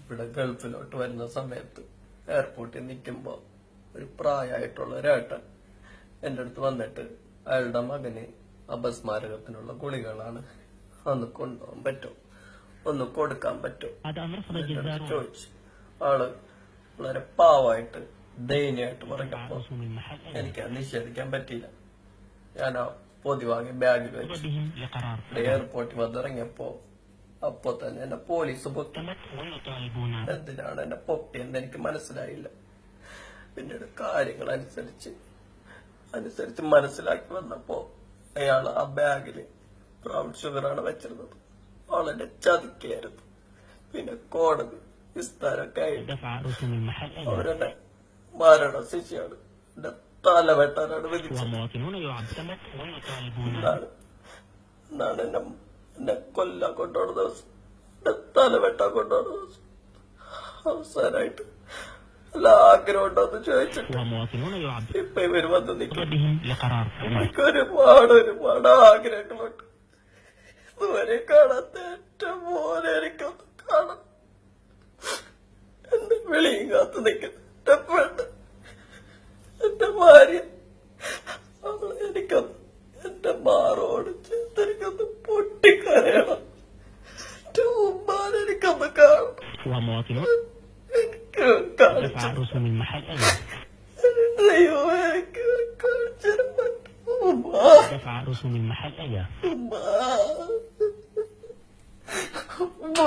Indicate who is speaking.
Speaker 1: ഇവിടെ ഗൾഫിലോട്ട് വരുന്ന സമയത്ത് എയർപോർട്ടിൽ നിൽക്കുമ്പോ ഒരു പ്രായമായിട്ടുള്ള ഒരേട്ടൻ എന്റെ അടുത്ത് വന്നിട്ട് അയാളുടെ മകന് അപസ്മാരകത്തിനുള്ള ഗുളികളാണ്, ഒന്ന് കൊണ്ടുപോകാൻ പറ്റുമോ, ഒന്ന് കൊടുക്കാൻ പറ്റുമോ ചോദിച്ചു. ആള് വളരെ പാവമായിട്ട് ദയനീയമായിട്ട് പറഞ്ഞപ്പോ എനിക്ക് നിഷേധിക്കാൻ പറ്റിയില്ല. ഞാൻ ആ പൊതി വാങ്ങി ബാഗിൽ വെച്ചു. എയർപോർട്ടിൽ വന്നിറങ്ങിയപ്പോ അപ്പൊ തന്നെ എന്നെ പോലീസ് പൊക്കി. എന്തിനാണ് എന്നെ പൊക്കിയെന്ന് എനിക്ക് മനസ്സിലായില്ല. പിന്നീട് കാര്യങ്ങൾ അനുസരിച്ച് മനസ്സിലാക്കി വന്നപ്പോ അയാൾ ആ ബാഗില് ബ്രൗൺ ഷുഗറാണ് വെച്ചിരുന്നത്. വളരെ ചതിക്കായിരുന്നു. പിന്നെ കോടതി വിസ്താരമൊക്കെ ആയിട്ട് അവരെന്നെ മരണശിക്ഷയാണ്, എന്റെ തല വെട്ടാനാണ് വിധിച്ചത്. എന്നാണ് എന്നെ കൊല്ലാൻ കൊണ്ടുപോണ ദിവസം, എന്റെ തല വെട്ടാൻ കൊണ്ടുപോണ ദിവസം അവസാനായിട്ട് എല്ലാ ആഗ്രഹം ഉണ്ടോന്ന് ചോദിച്ചിട്ട് ഇപ്പൊ ഇവര് വന്ന് നിൽക്കും. എനിക്ക് ഒരുപാട് ആഗ്രഹങ്ങളുണ്ട്. ഇതുവരെ കാണാത്ത ഏറ്റവും പോലെ എനിക്കൊന്ന് കാണാം. എന്റെ വെളിയും കാത്തു നിൽക്കുന്ന എന്റെ പെണ്ണ്, എന്റെ ഭാര്യ, എനിക്കൊന്ന് എന്റെ മാറോട് ചേർത്ത് എനിക്കൊന്ന് പൊട്ടിക്കരയണം. എന്റെ ഉമ്മാനെ എനിക്കൊന്ന് കാണണം. എനിക്ക് കാണിച്ചു ഉമ്മ